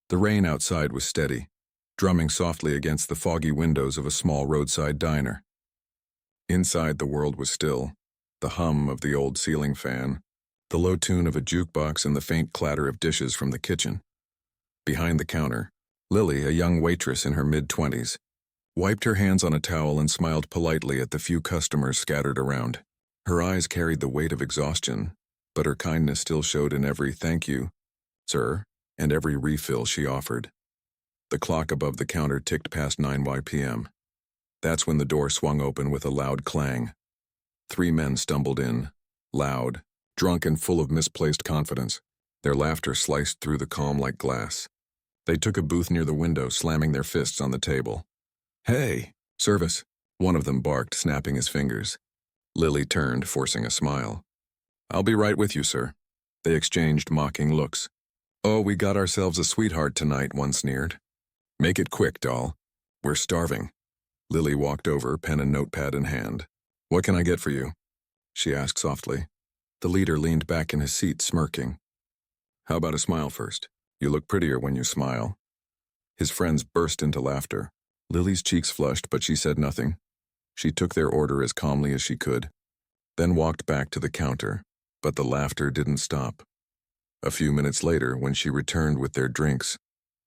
The rain outside was steady, drumming softly against the foggy windows of a small roadside diner. Inside, the world was still, the hum of the old ceiling fan, the low tune of a jukebox, and the faint clatter of dishes from the kitchen. Behind the counter, Lily, a young waitress in her mid-20s, wiped her hands on a towel and smiled politely at the few customers scattered around. Her eyes carried the weight of exhaustion, but her kindness still showed in every "thank you, sir," and every refill she offered. The clock above the counter ticked past 9 p.m. That's when the door swung open with a loud clang. 3 men stumbled in, loud, drunk and full of misplaced confidence. Their laughter sliced through the calm like glass. They took a booth near the window, slamming their fists on the table. "Hey, service," one of them barked, snapping his fingers. Lily turned, forcing a smile. "I'll be right with you, sir." They exchanged mocking looks. "Oh, we got ourselves a sweetheart tonight," one sneered. "Make it quick, doll. We're starving." Lily walked over, pen and notepad in hand. "What can I get for you?" she asked softly. The leader leaned back in his seat, smirking. "How about a smile first? You look prettier when you smile." His friends burst into laughter. Lily's cheeks flushed, but she said nothing. She took their order as calmly as she could, then walked back to the counter, but the laughter didn't stop. A few minutes later, when she returned with their drinks,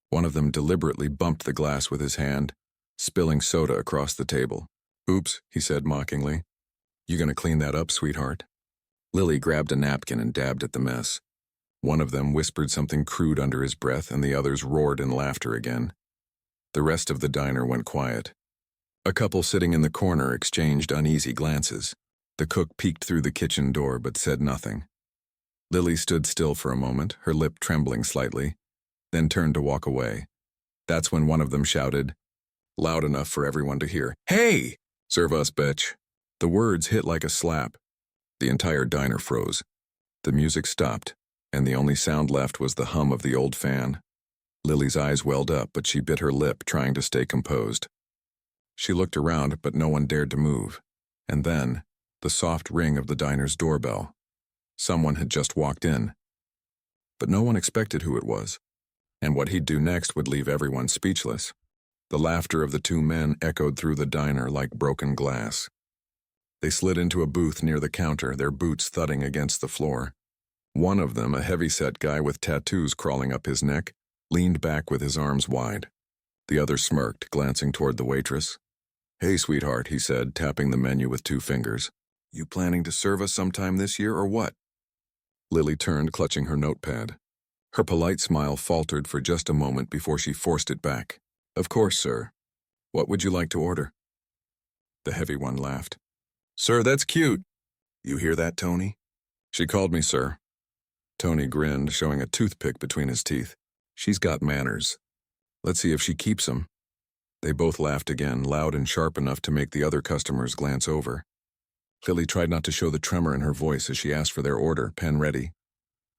one of them deliberately bumped the glass with his hand, spilling soda across the table. "Oops," he said mockingly. "You gonna clean that up, sweetheart?" Lily grabbed a napkin and dabbed at the mess. One of them whispered something crude under his breath, and the others roared in laughter again. The rest of the diner went quiet. A couple sitting in the corner exchanged uneasy glances. The cook peeked through the kitchen door but said nothing. Lily stood still for a moment, her lip trembling slightly, then turned to walk away. That's when one of them shouted, loud enough for everyone to hear, "Hey! Serve us, bitch!" The words hit like a slap. The entire diner froze. The music stopped, and the only sound left was the hum of the old fan. Lily's eyes welled up, but she bit her lip, trying to stay composed. She looked around, but no one dared to move. And then, the soft ring of the diner's doorbell. Someone had just walked in. But no one expected who it was, and what he'd do next would leave everyone speechless. The laughter of the 2 men echoed through the diner like broken glass. They slid into a booth near the counter, their boots thudding against the floor. One of them, a heavy-set guy with tattoos crawling up his neck, leaned back with his arms wide. The other smirked, glancing toward the waitress. "Hey, sweetheart," he said, tapping the menu with 2 fingers. "You planning to serve us sometime this year or what?" Lily turned, clutching her notepad. Her polite smile faltered for just a moment before she forced it back. "Of course, sir. What would you like to order?" The heavy one laughed. "Sir, that's cute." "You hear that, Tony?" "She called me sir." Tony grinned, showing a toothpick between his teeth. "She's got manners. Let's see if she keeps them." They both laughed again, loud and sharp enough to make the other customers glance over. Lily tried not to show the tremor in her voice as she asked for their order, pen ready.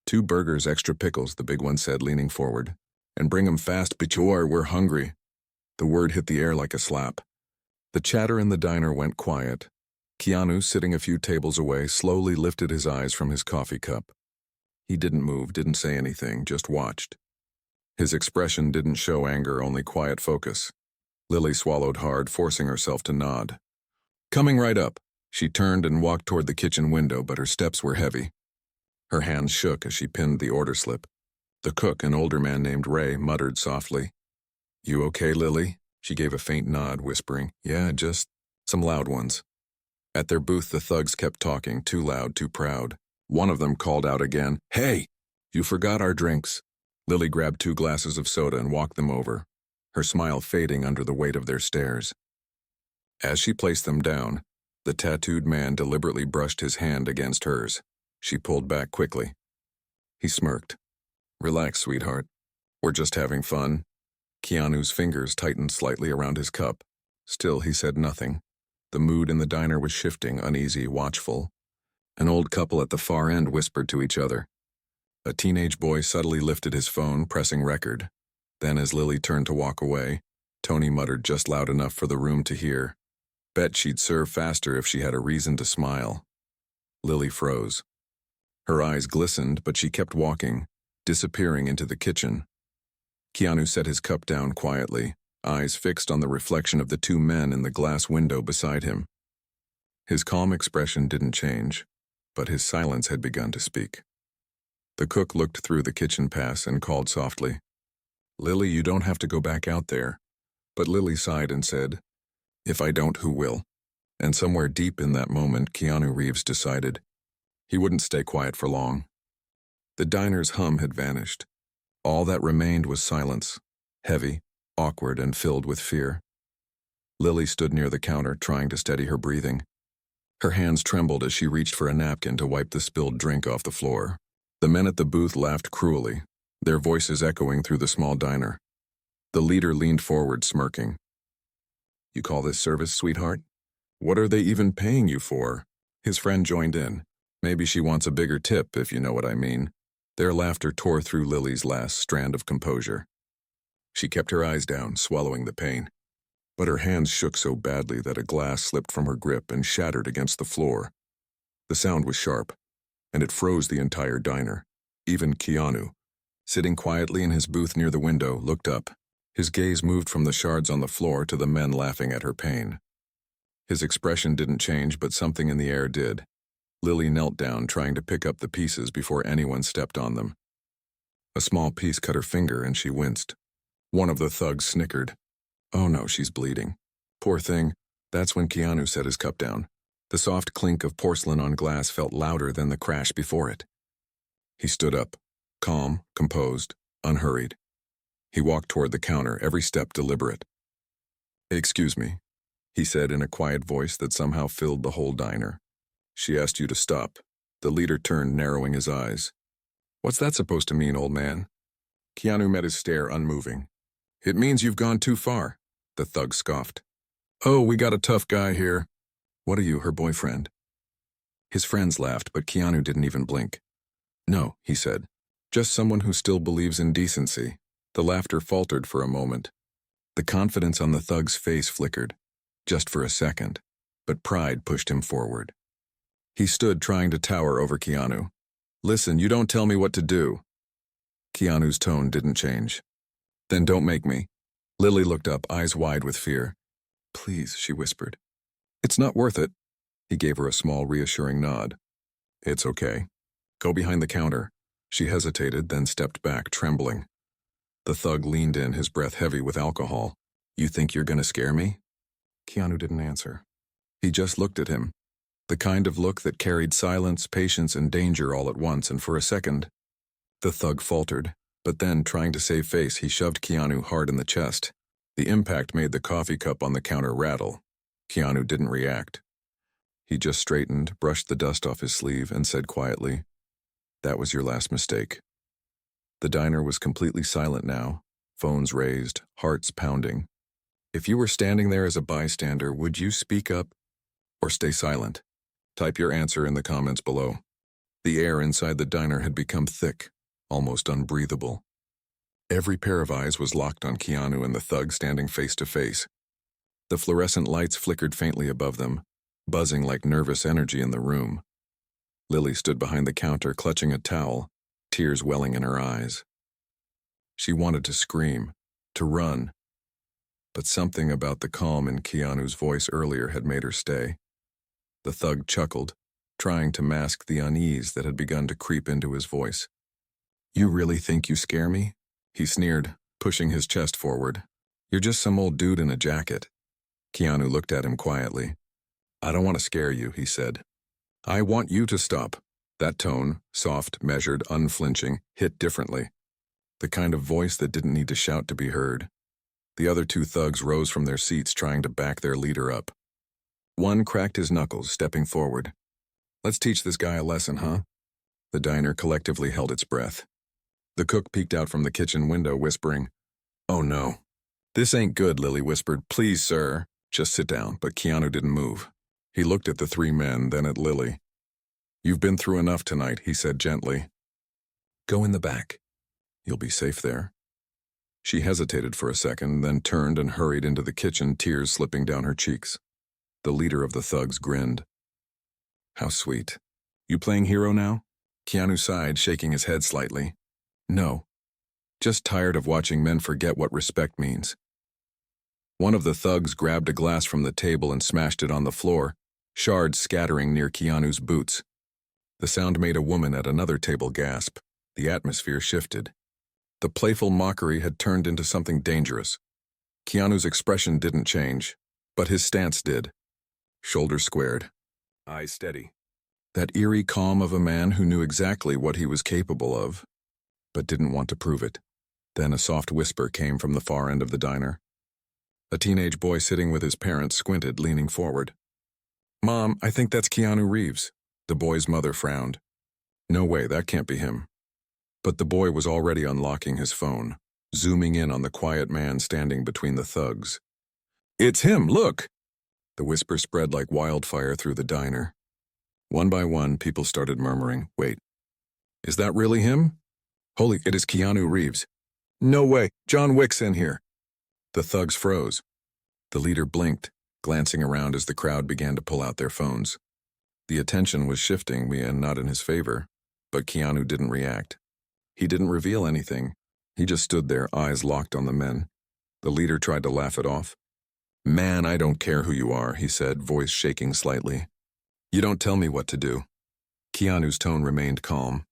2 burgers, extra pickles," the big one said, leaning forward. "And bring 'em fast, bichor, we're hungry." The word hit the air like a slap. The chatter in the diner went quiet. Keanu, sitting a few tables away, slowly lifted his eyes from his coffee cup. He didn't move, didn't say anything, just watched. His expression didn't show anger, only quiet focus. Lily swallowed hard, forcing herself to nod. "Coming right up." She turned and walked toward the kitchen window, but her steps were heavy. Her hands shook as she pinned the order slip. The cook, an older man named Ray, muttered softly. "You okay, Lily?" She gave a faint nod, whispering, "Yeah, just some loud ones." At their booth, the thugs kept talking, too loud, too proud. One of them called out again, "Hey, you forgot our drinks." Lily grabbed 2 glasses of soda and walked them over, her smile fading under the weight of their stares. As she placed them down, the tattooed man deliberately brushed his hand against hers. She pulled back quickly. He smirked. "Relax, sweetheart. We're just having fun." Keanu's fingers tightened slightly around his cup. Still, he said nothing. The mood in the diner was shifting, uneasy, watchful. An old couple at the far end whispered to each other. A teenage boy subtly lifted his phone, pressing record. Then, as Lily turned to walk away, Tony muttered just loud enough for the room to hear. Bet she'd serve faster if she had a reason to smile. Lily froze. Her eyes glistened, but she kept walking, disappearing into the kitchen. Keanu set his cup down quietly, eyes fixed on the reflection of the two men in the glass window beside him. His calm expression didn't change, but his silence had begun to speak. The cook looked through the kitchen pass and called softly, "Lily, you don't have to go back out there." But Lily sighed and said, "If I don't, who will?" And somewhere deep in that moment, Keanu Reeves decided he wouldn't stay quiet for long. The diner's hum had vanished. All that remained was silence, heavy, awkward, and filled with fear. Lily stood near the counter, trying to steady her breathing. Her hands trembled as she reached for a napkin to wipe the spilled drink off the floor. The men at the booth laughed cruelly, their voices echoing through the small diner. The leader leaned forward, smirking. "You call this service, sweetheart? What are they even paying you for?" His friend joined in. "Maybe she wants a bigger tip, if you know what I mean." Their laughter tore through Lily's last strand of composure. She kept her eyes down, swallowing the pain. But her hands shook so badly that a glass slipped from her grip and shattered against the floor. The sound was sharp, and it froze the entire diner. Even Keanu, sitting quietly in his booth near the window, looked up. His gaze moved from the shards on the floor to the men laughing at her pain. His expression didn't change, but something in the air did. Lily knelt down, trying to pick up the pieces before anyone stepped on them. A small piece cut her finger, and she winced. One of the thugs snickered. "Oh no, she's bleeding." Poor thing. That's when Keanu set his cup down. The soft clink of porcelain on glass felt louder than the crash before it. He stood up, calm, composed, unhurried. He walked toward the counter, every step deliberate. "Excuse me," he said in a quiet voice that somehow filled the whole diner. "She asked you to stop." The leader turned, narrowing his eyes. "What's that supposed to mean, old man?" Keanu met his stare, unmoving. "It means you've gone too far," the thug scoffed. "Oh, we got a tough guy here." "What are you, her boyfriend?" His friends laughed, but Keanu didn't even blink. "No," he said. "Just someone who still believes in decency." The laughter faltered for a moment. The confidence on the thug's face flickered, just for a second, but pride pushed him forward. He stood, trying to tower over Keanu. "Listen, you don't tell me what to do." Keanu's tone didn't change. "Then don't make me." Lily looked up, eyes wide with fear. "Please," she whispered. "It's not worth it." He gave her a small, reassuring nod. "It's okay. Go behind the counter." She hesitated, then stepped back, trembling. The thug leaned in, his breath heavy with alcohol. "You think you're gonna scare me?" Keanu didn't answer. He just looked at him. The kind of look that carried silence, patience, and danger all at once, and for a second, the thug faltered. But then, trying to save face, he shoved Keanu hard in the chest. The impact made the coffee cup on the counter rattle. Keanu didn't react. He just straightened, brushed the dust off his sleeve, and said quietly, "That was your last mistake." The diner was completely silent now, phones raised, hearts pounding. If you were standing there as a bystander, would you speak up or stay silent? Type your answer in the comments below. The air inside the diner had become thick, almost unbreathable. Every pair of eyes was locked on Keanu and the thug standing face to face. The fluorescent lights flickered faintly above them, buzzing like nervous energy in the room. Lily stood behind the counter, clutching a towel, tears welling in her eyes. She wanted to scream, to run, but something about the calm in Keanu's voice earlier had made her stay. The thug chuckled, trying to mask the unease that had begun to creep into his voice. "You really think you scare me?" he sneered, pushing his chest forward. "You're just some old dude in a jacket." Keanu looked at him quietly. "I don't want to scare you," he said. "I want you to stop." That tone, soft, measured, unflinching, hit differently. The kind of voice that didn't need to shout to be heard. The other two thugs rose from their seats, trying to back their leader up. One cracked his knuckles, stepping forward. "Let's teach this guy a lesson, huh?" The diner collectively held its breath. The cook peeked out from the kitchen window, whispering, "Oh no." "This ain't good," Lily whispered. "Please, sir." "Just sit down." But Keanu didn't move. He looked at the three men, then at Lily. "You've been through enough tonight," he said gently. "Go in the back. You'll be safe there." She hesitated for a second, then turned and hurried into the kitchen, tears slipping down her cheeks. The leader of the thugs grinned. "How sweet. You playing hero now?" Keanu sighed, shaking his head slightly. "No." Just tired of watching men forget what respect means. One of the thugs grabbed a glass from the table and smashed it on the floor, shards scattering near Keanu's boots. The sound made a woman at another table gasp. The atmosphere shifted. The playful mockery had turned into something dangerous. Keanu's expression didn't change, but his stance did. Shoulders squared, eyes steady. That eerie calm of a man who knew exactly what he was capable of, but didn't want to prove it. Then a soft whisper came from the far end of the diner. A teenage boy sitting with his parents squinted, leaning forward. "Mom, I think that's Keanu Reeves." The boy's mother frowned. "No way, that can't be him." But the boy was already unlocking his phone, zooming in on the quiet man standing between the thugs. "It's him, look!" The whisper spread like wildfire through the diner. One by one, people started murmuring, "Wait, is that really him? Holy, it is Keanu Reeves. No way, John Wick's in here." The thugs froze. The leader blinked, glancing around as the crowd began to pull out their phones. The attention was shifting and not in his favor, but Keanu didn't react. He didn't reveal anything. He just stood there, eyes locked on the men. The leader tried to laugh it off. "Man, I don't care who you are," he said, voice shaking slightly. "You don't tell me what to do." Keanu's tone remained calm.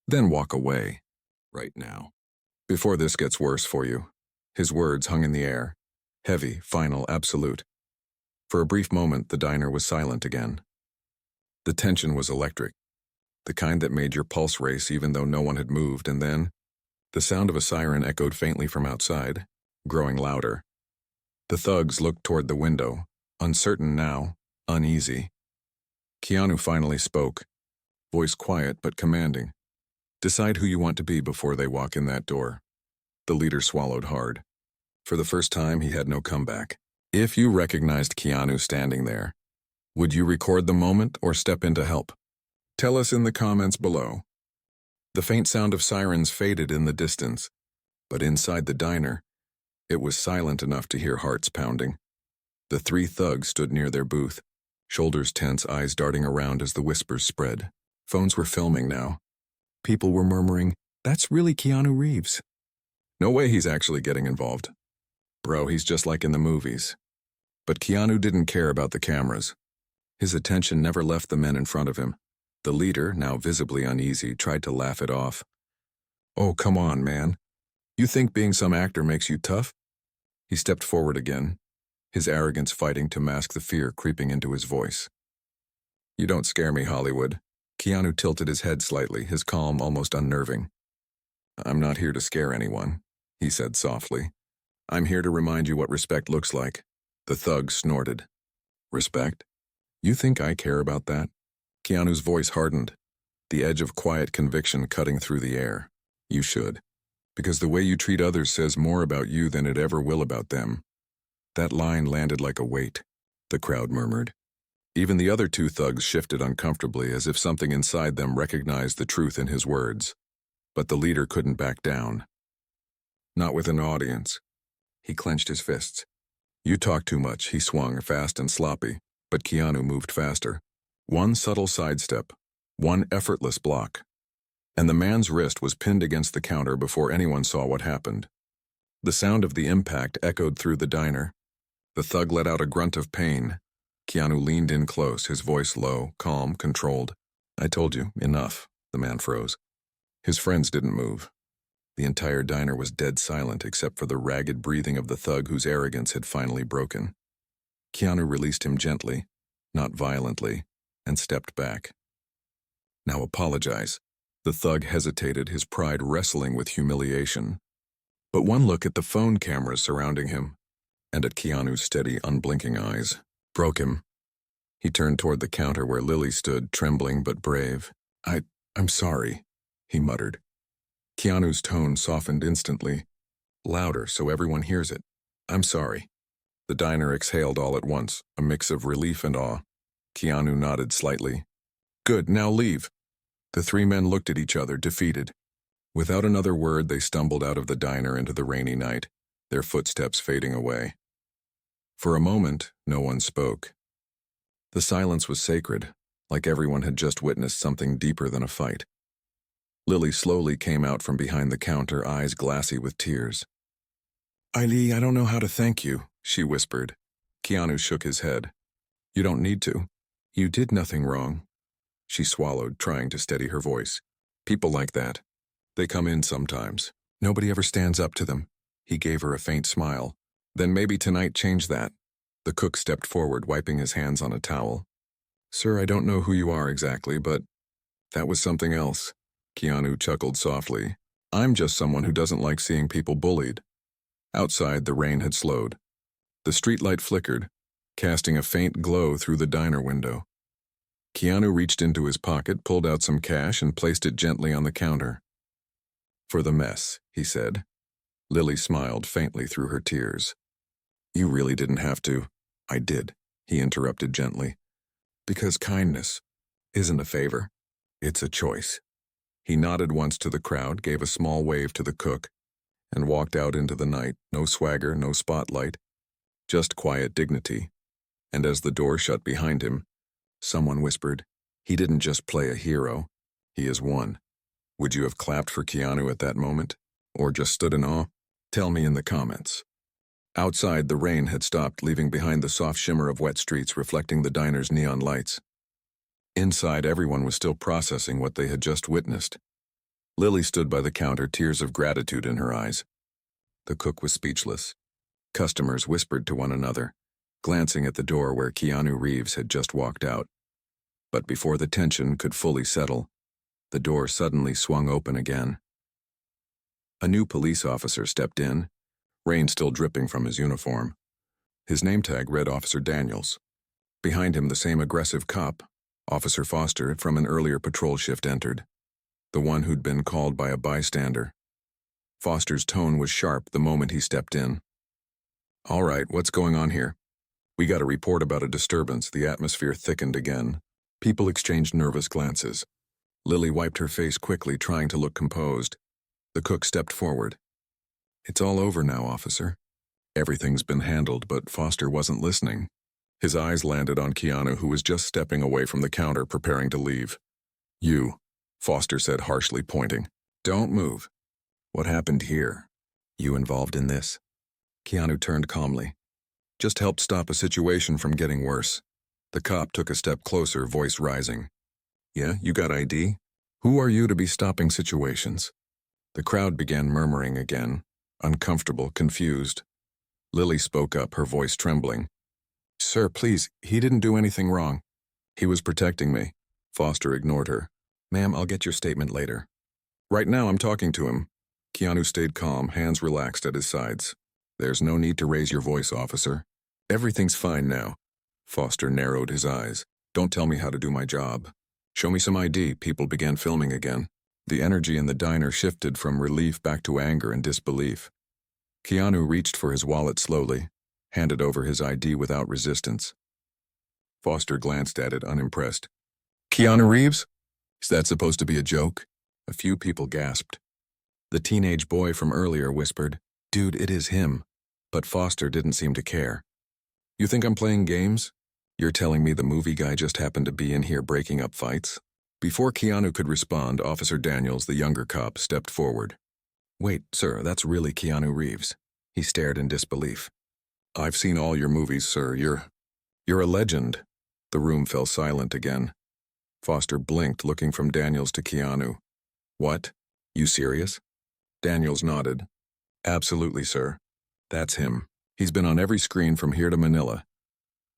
"Then walk away. Right now. Before this gets worse for you." His words hung in the air. Heavy, final, absolute. For a brief moment, the diner was silent again. The tension was electric. The kind that made your pulse race even though no one had moved, and then the sound of a siren echoed faintly from outside, growing louder. The thugs looked toward the window, uncertain now, uneasy. Keanu finally spoke, voice quiet but commanding. "Decide who you want to be before they walk in that door." The leader swallowed hard. For the first time, he had no comeback. "If you recognized Keanu standing there, would you record the moment or step in to help? Tell us in the comments below." The faint sound of sirens faded in the distance, but inside the diner, it was silent enough to hear hearts pounding. The three thugs stood near their booth, shoulders tense, eyes darting around as the whispers spread. Phones were filming now. People were murmuring, "That's really Keanu Reeves. No way he's actually getting involved. Bro, he's just like in the movies." But Keanu didn't care about the cameras. His attention never left the men in front of him. The leader, now visibly uneasy, tried to laugh it off. "Oh, come on, man. You think being some actor makes you tough?" He stepped forward again, his arrogance fighting to mask the fear creeping into his voice. "You don't scare me, Hollywood." Keanu tilted his head slightly, his calm almost unnerving. "I'm not here to scare anyone," he said softly. "I'm here to remind you what respect looks like." The thug snorted. "Respect? You think I care about that?" Keanu's voice hardened, the edge of quiet conviction cutting through the air. "You should. Because the way you treat others says more about you than it ever will about them." That line landed like a weight, the crowd murmured. Even the other two thugs shifted uncomfortably as if something inside them recognized the truth in his words. But the leader couldn't back down. Not with an audience. He clenched his fists. "You talk too much," he swung, fast and sloppy, but Keanu moved faster. One subtle sidestep, one effortless block, and the man's wrist was pinned against the counter before anyone saw what happened. The sound of the impact echoed through the diner. The thug let out a grunt of pain. Keanu leaned in close, his voice low, calm, controlled. "I told you, enough." The man froze. His friends didn't move. The entire diner was dead silent except for the ragged breathing of the thug whose arrogance had finally broken. Keanu released him gently, not violently, and stepped back. "Now apologize." The thug hesitated, his pride wrestling with humiliation. But one look at the phone cameras surrounding him, and at Keanu's steady, unblinking eyes, broke him. He turned toward the counter where Lily stood, trembling but brave. I'm sorry," he muttered. Keanu's tone softened instantly, louder so everyone hears it. "I'm sorry." The diner exhaled all at once, a mix of relief and awe. Keanu nodded slightly. "Good, now leave." The three men looked at each other, defeated. Without another word, they stumbled out of the diner into the rainy night, their footsteps fading away. For a moment, no one spoke. The silence was sacred, like everyone had just witnessed something deeper than a fight. Lily slowly came out from behind the counter, eyes glassy with tears. "Eileen, I don't know how to thank you," she whispered. Keanu shook his head. "You don't need to. You did nothing wrong." She swallowed, trying to steady her voice. "People like that. They come in sometimes. Nobody ever stands up to them." He gave her a faint smile. "Then maybe tonight change that." The cook stepped forward, wiping his hands on a towel. "Sir, I don't know who you are exactly, but that was something else." Keanu chuckled softly. "I'm just someone who doesn't like seeing people bullied." Outside, the rain had slowed. The streetlight flickered, casting a faint glow through the diner window. Keanu reached into his pocket, pulled out some cash, and placed it gently on the counter. "For the mess," he said. Lily smiled faintly through her tears. "You really didn't have to." "I did," he interrupted gently. "Because kindness isn't a favor. It's a choice." He nodded once to the crowd, gave a small wave to the cook, and walked out into the night. No swagger, no spotlight, just quiet dignity. And as the door shut behind him, someone whispered, "He didn't just play a hero, he is one." Would you have clapped for Keanu at that moment? Or just stood in awe? Tell me in the comments. Outside, the rain had stopped, leaving behind the soft shimmer of wet streets reflecting the diner's neon lights. Inside, everyone was still processing what they had just witnessed. Lily stood by the counter, tears of gratitude in her eyes. The cook was speechless. Customers whispered to one another, glancing at the door where Keanu Reeves had just walked out. But before the tension could fully settle, the door suddenly swung open again. A new police officer stepped in, rain still dripping from his uniform. His name tag read Officer Daniels. Behind him, the same aggressive cop, Officer Foster, from an earlier patrol shift, entered, the one who'd been called by a bystander. Foster's tone was sharp the moment he stepped in. "All right, what's going on here?" "We got a report about a disturbance." The atmosphere thickened again. People exchanged nervous glances. Lily wiped her face quickly, trying to look composed. The cook stepped forward. "It's all over now, officer." Everything's been handled, but Foster wasn't listening. His eyes landed on Keanu, who was just stepping away from the counter, preparing to leave. "You," Foster said harshly, pointing. "Don't move." "What happened here? You involved in this?" Keanu turned calmly. "Just helped stop a situation from getting worse." The cop took a step closer, voice rising. "Yeah, you got ID? Who are you to be stopping situations?" The crowd began murmuring again, uncomfortable, confused. Lily spoke up, her voice trembling. "Sir, please, he didn't do anything wrong. He was protecting me." Foster ignored her. "Ma'am, I'll get your statement later." "Right now I'm talking to him." Keanu stayed calm, hands relaxed at his sides. "There's no need to raise your voice, officer. Everything's fine now." Foster narrowed his eyes. "Don't tell me how to do my job. Show me some ID." People began filming again. The energy in the diner shifted from relief back to anger and disbelief. Keanu reached for his wallet slowly, handed over his ID without resistance. Foster glanced at it, unimpressed. "Keanu Reeves? Is that supposed to be a joke?" A few people gasped. The teenage boy from earlier whispered, "Dude, it is him." But Foster didn't seem to care. "You think I'm playing games? You're telling me the movie guy just happened to be in here breaking up fights?" Before Keanu could respond, Officer Daniels, the younger cop, stepped forward. "Wait, sir, that's really Keanu Reeves." He stared in disbelief. "I've seen all your movies, sir. You're a legend." The room fell silent again. Foster blinked, looking from Daniels to Keanu. "What? You serious?" Daniels nodded. "Absolutely, sir. That's him. He's been on every screen from here to Manila."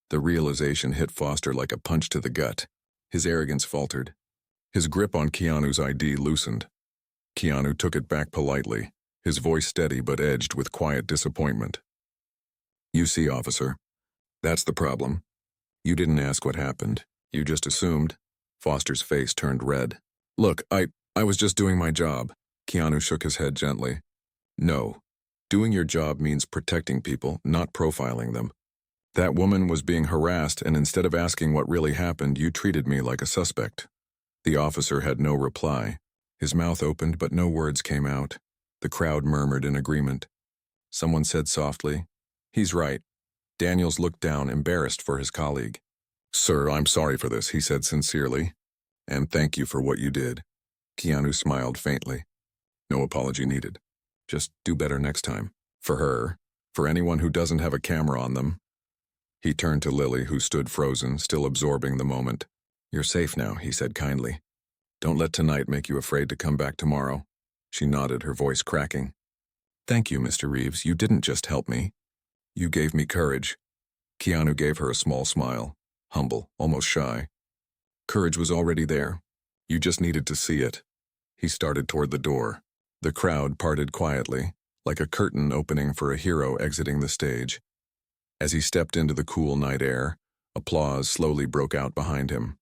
The realization hit Foster like a punch to the gut. His arrogance faltered. His grip on Keanu's ID loosened. Keanu took it back politely, his voice steady but edged with quiet disappointment. "You see, officer, that's the problem. You didn't ask what happened. You just assumed." Foster's face turned red. "Look, I was just doing my job." Keanu shook his head gently. "No. Doing your job means protecting people, not profiling them. That woman was being harassed, and instead of asking what really happened, you treated me like a suspect." The officer had no reply. His mouth opened, but no words came out. The crowd murmured in agreement. Someone said softly, "He's right." Daniels looked down, embarrassed for his colleague. "Sir, I'm sorry for this," he said sincerely. "And thank you for what you did." Keanu smiled faintly. No apology needed. Just do better next time. For her. For anyone who doesn't have a camera on them. He turned to Lily, who stood frozen, still absorbing the moment. You're safe now, he said kindly. Don't let tonight make you afraid to come back tomorrow. She nodded, her voice cracking. Thank you, Mr. Reeves. You didn't just help me. You gave me courage. Keanu gave her a small smile, humble, almost shy. Courage was already there. You just needed to see it. He started toward the door. The crowd parted quietly, like a curtain opening for a hero exiting the stage. As he stepped into the cool night air, applause slowly broke out behind him.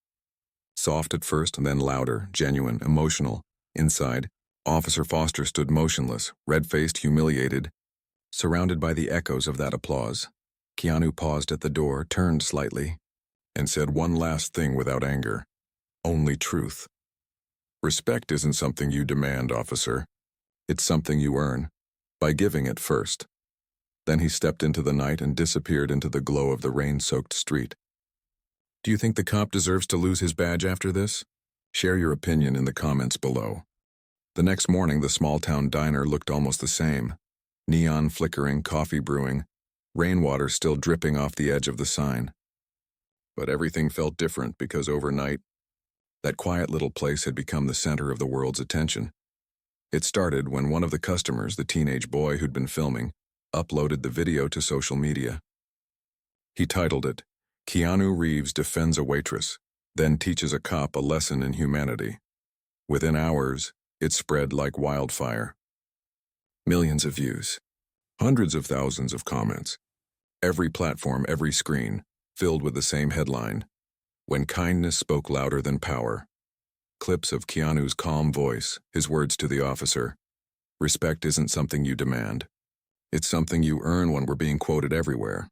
Soft at first, then louder, genuine, emotional. Inside, Officer Foster stood motionless, red-faced, humiliated, surrounded by the echoes of that applause. Keanu paused at the door, turned slightly, and said one last thing without anger. Only truth. Respect isn't something you demand, officer. It's something you earn, by giving it first. Then he stepped into the night and disappeared into the glow of the rain-soaked street. Do you think the cop deserves to lose his badge after this? Share your opinion in the comments below. The next morning, the small-town diner looked almost the same. Neon flickering, coffee brewing, rainwater still dripping off the edge of the sign. But everything felt different because overnight, that quiet little place had become the center of the world's attention. It started when one of the customers, the teenage boy who'd been filming, uploaded the video to social media. He titled it, Keanu Reeves Defends a Waitress, Then Teaches a Cop a Lesson in Humanity. Within hours, it spread like wildfire. Millions of views, hundreds of thousands of comments. Every platform, every screen, filled with the same headline, When Kindness Spoke Louder Than Power. Clips of Keanu's calm voice, his words to the officer. Respect isn't something you demand. It's something you earn when we're being quoted everywhere.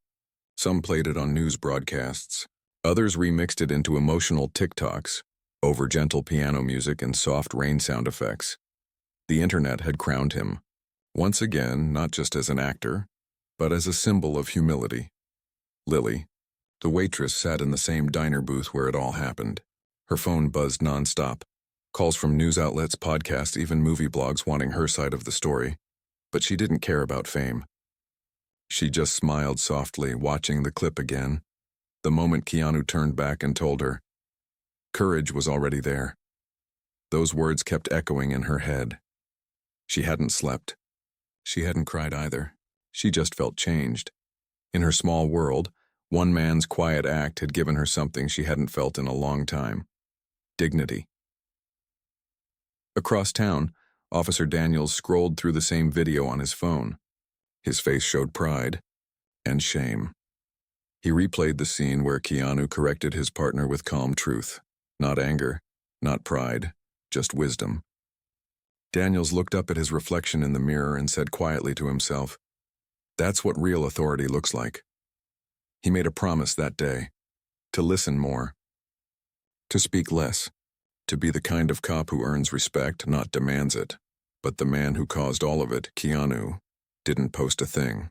Some played it on news broadcasts. Others remixed it into emotional TikToks, over gentle piano music and soft rain sound effects. The internet had crowned him, once again, not just as an actor, but as a symbol of humility. Lily, the waitress, sat in the same diner booth where it all happened. Her phone buzzed nonstop. Calls from news outlets, podcasts, even movie blogs wanting her side of the story. But she didn't care about fame. She just smiled softly, watching the clip again. The moment Keanu turned back and told her, courage was already there. Those words kept echoing in her head. She hadn't slept. She hadn't cried either. She just felt changed. In her small world, one man's quiet act had given her something she hadn't felt in a long time. Dignity. Across town, Officer Daniels scrolled through the same video on his phone. His face showed pride and shame. He replayed the scene where Keanu corrected his partner with calm truth. Not anger, not pride, just wisdom. Daniels looked up at his reflection in the mirror and said quietly to himself, that's what real authority looks like. He made a promise that day, to listen more, to speak less, to be the kind of cop who earns respect, not demands it. But the man who caused all of it, Keanu, didn't post a thing.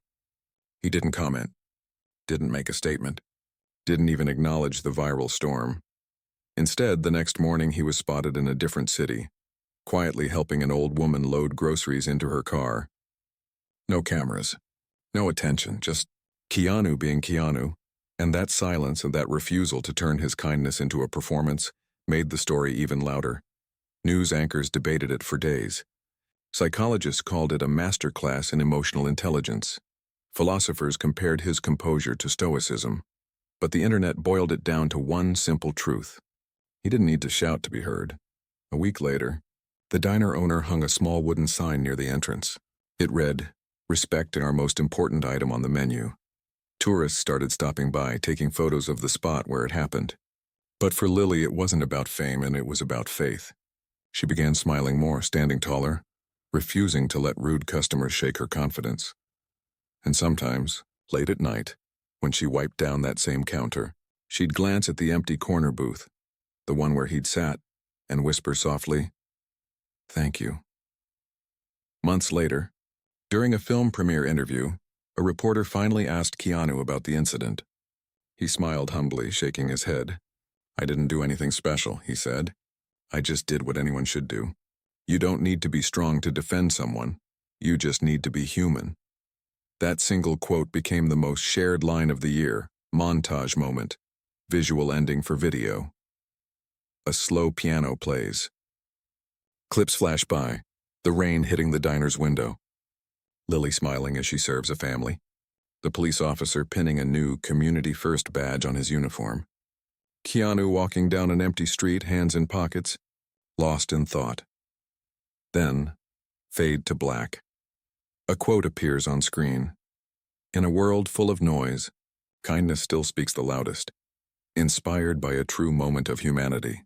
He didn't comment, didn't make a statement, didn't even acknowledge the viral storm. Instead, the next morning he was spotted in a different city, quietly helping an old woman load groceries into her car. No cameras, no attention, just Keanu being Keanu, and that silence and that refusal to turn his kindness into a performance made the story even louder. News anchors debated it for days. Psychologists called it a masterclass in emotional intelligence. Philosophers compared his composure to stoicism. But the internet boiled it down to one simple truth. He didn't need to shout to be heard. A week later, the diner owner hung a small wooden sign near the entrance. It read, "Respect our most important item on the menu." Tourists started stopping by, taking photos of the spot where it happened. But for Lily, it wasn't about fame, and it was about faith. She began smiling more, standing taller, refusing to let rude customers shake her confidence. And sometimes, late at night, when she wiped down that same counter, she'd glance at the empty corner booth, the one where he'd sat, and whisper softly, "Thank you." Months later, during a film premiere interview, a reporter finally asked Keanu about the incident. He smiled humbly, shaking his head. "I didn't do anything special," he said. "I just did what anyone should do." You don't need to be strong to defend someone. You just need to be human. That single quote became the most shared line of the year. Montage moment. Visual ending for video. A slow piano plays. Clips flash by. The rain hitting the diner's window. Lily smiling as she serves a family. The police officer pinning a new Community First badge on his uniform. Keanu walking down an empty street, hands in pockets, lost in thought. Then, fade to black. A quote appears on screen. In a world full of noise, kindness still speaks the loudest, inspired by a true moment of humanity.